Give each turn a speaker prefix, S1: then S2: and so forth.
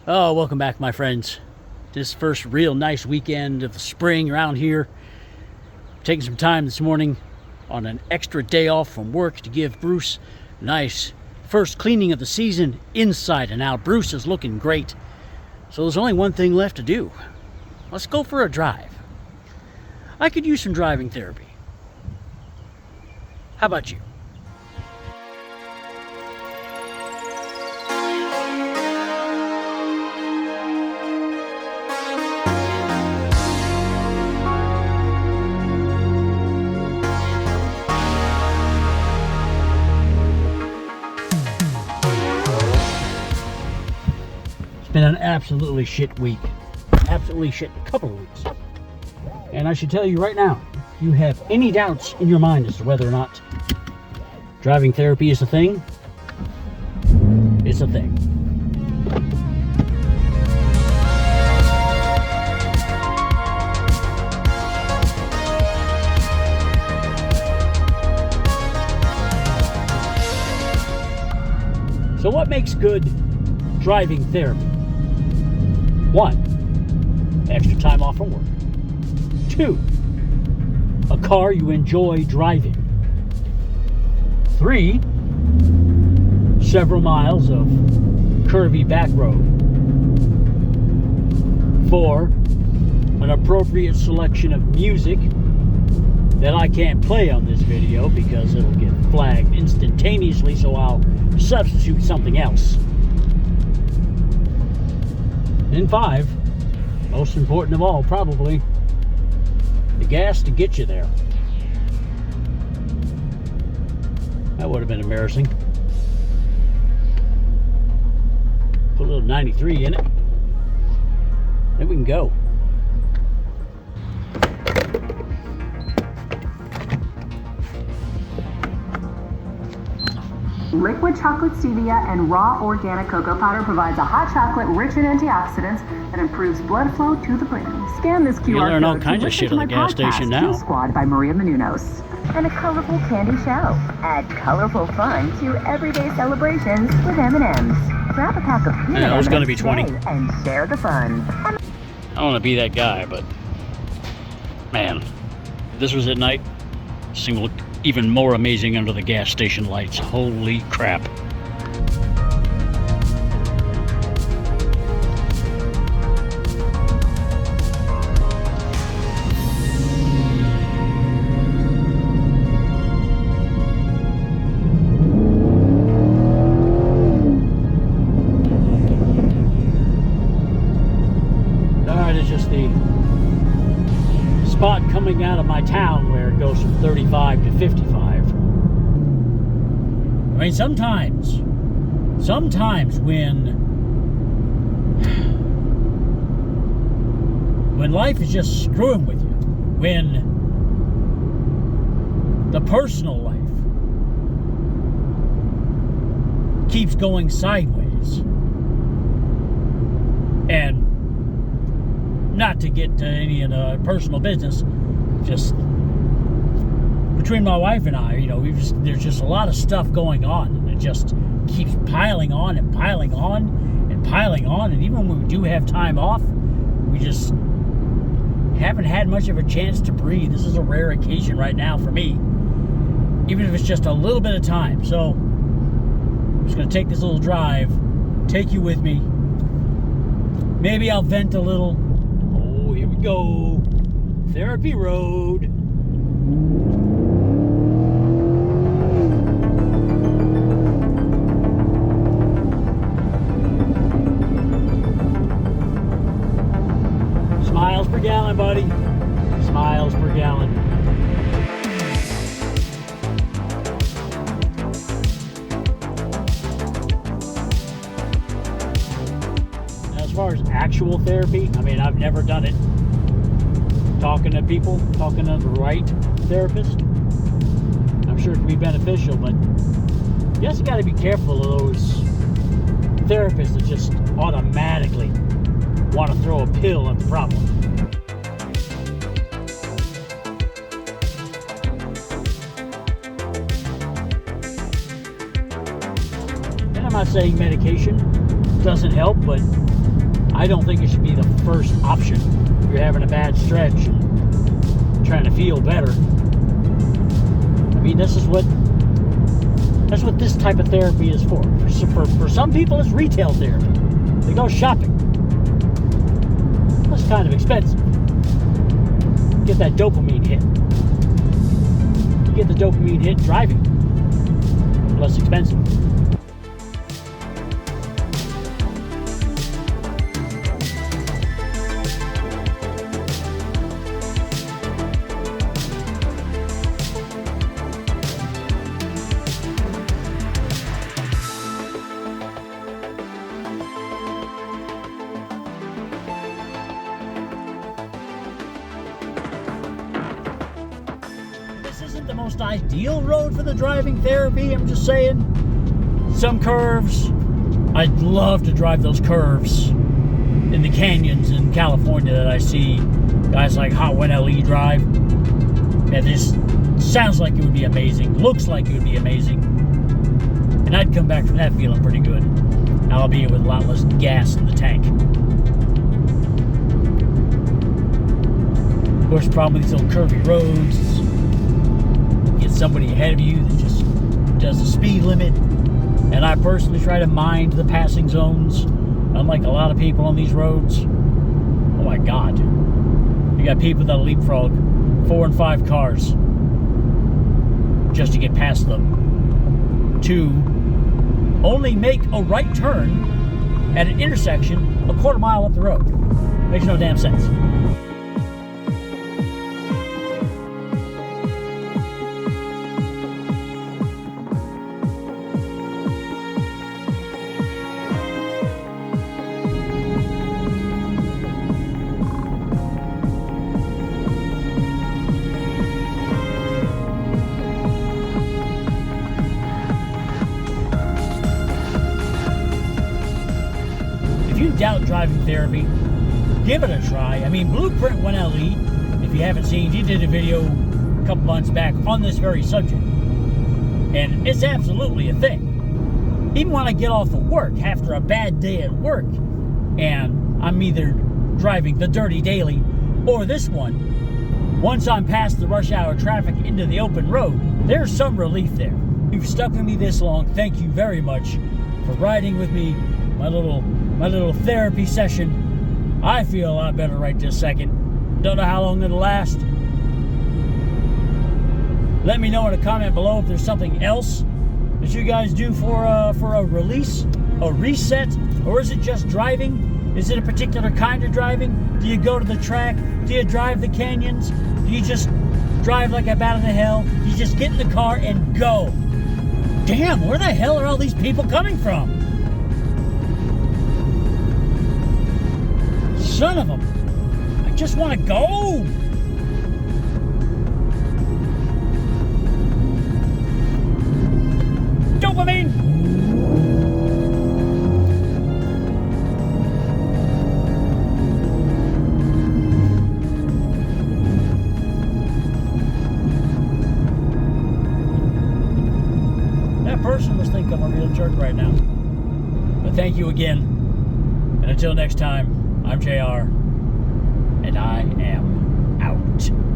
S1: Oh, welcome back, my friends. This first real nice weekend of the spring around here. Taking some time this morning on an extra day off from work to give Bruce a nice first cleaning of the season inside and out. Bruce is looking great. So there's only one thing left to do. Let's go for a drive. I could use some driving therapy. How about you? It's been an absolutely shit week. Absolutely shit couple of weeks. And I should tell you right now, if you have any doubts in your mind as to whether or not driving therapy is a thing, it's a thing. So what makes good driving therapy? 1, extra time off from work. 2, a car you enjoy driving. 3, several miles of curvy back road. 4, an appropriate selection of music that I can't play on this video because it'll get flagged instantaneously, so I'll substitute something else. And 5, most important of all, probably, the gas to get you there. That would have been embarrassing. Put a little 93 in it. Then we can go.
S2: Liquid chocolate stevia and raw organic cocoa powder provides a hot chocolate rich in antioxidants that improves blood flow to the brain. Scan this QR code.
S1: You learn all kinds of shit at the gas station now.
S2: Squad by Maria Menounos. And a colorful candy show. Add colorful fun to everyday celebrations with M&Ms. Grab a pack of peanut
S1: I was going to be
S2: M&Ms
S1: 20.
S2: today and share the fun.
S1: I don't want to be that guy, but man, if this was at night, this thing would look even more amazing under the gas station lights. Holy crap. Alright, it's just the spot coming out of my town where it goes from 35 to 55. I mean, sometimes when life is just screwing with you, when the personal life keeps going sideways, and not to get to any of the personal business, just between my wife and I, there's just a lot of stuff going on, and it just keeps piling on and piling on and piling on. And even when we do have time off, we just haven't had much of a chance to breathe. This is a rare occasion right now for me, even if it's just a little bit of time. So I'm just going to take this little drive, take you with me. Maybe I'll vent a little. Oh, here we go. Therapy Road. Miles per gallon, buddy. Miles per gallon. Now, as far as actual therapy, I mean, I've never done it. Talking to people, talking to the right therapist, I'm sure it can be beneficial, but you also got to be careful of those therapists that just automatically want to throw a pill at the problem. And I'm not saying medication doesn't help, but I don't think it should be the first option. If you're having a bad stretch and trying to feel better. I mean, that's what this type of therapy is for. For some people, it's retail therapy. They go shopping. That's kind of expensive. Get that dopamine hit. You get the dopamine hit driving. Less expensive. Isn't the most ideal road for the driving therapy, I'm just saying. Some curves, I'd love to drive those curves in the canyons in California that I see guys like Hot One LE drive. And this sounds like it would be amazing, looks like it would be amazing, and I'd come back from that feeling pretty good, albeit with a lot less gas in the tank. Of course, the problem with these little curvy roads is somebody ahead of you that just does the speed limit, and I personally try to mind the passing zones, unlike a lot of people on these roads. Oh my God, you got people that leapfrog 4 and 5 cars just to get past them, to only make a right turn at an intersection a quarter mile up the road. Makes no damn sense. If you doubt driving therapy, give it a try. I mean, Blueprint 1 LE, if you haven't seen, he did a video a couple months back on this very subject. And it's absolutely a thing. Even when I get off of work after a bad day at work, and I'm either driving the dirty daily or this one, once I'm past the rush hour traffic into the open road, there's some relief there. You've stuck with me this long. Thank you very much for riding with me. My little therapy session. I feel a lot better right this second. Don't know how long it'll last. Let me know in a comment below if there's something else that you guys do for a release, a reset, or is it just driving? Is it a particular kind of driving? Do you go to the track? Do you drive the canyons? Do you just drive like a bat out of hell? You just get in the car and go. Damn, where the hell are all these people coming from? Son of them. I just want to go. Dopamine. That person must think I'm a real jerk right now. But thank you again. And until next time, I'm JR, and I am out.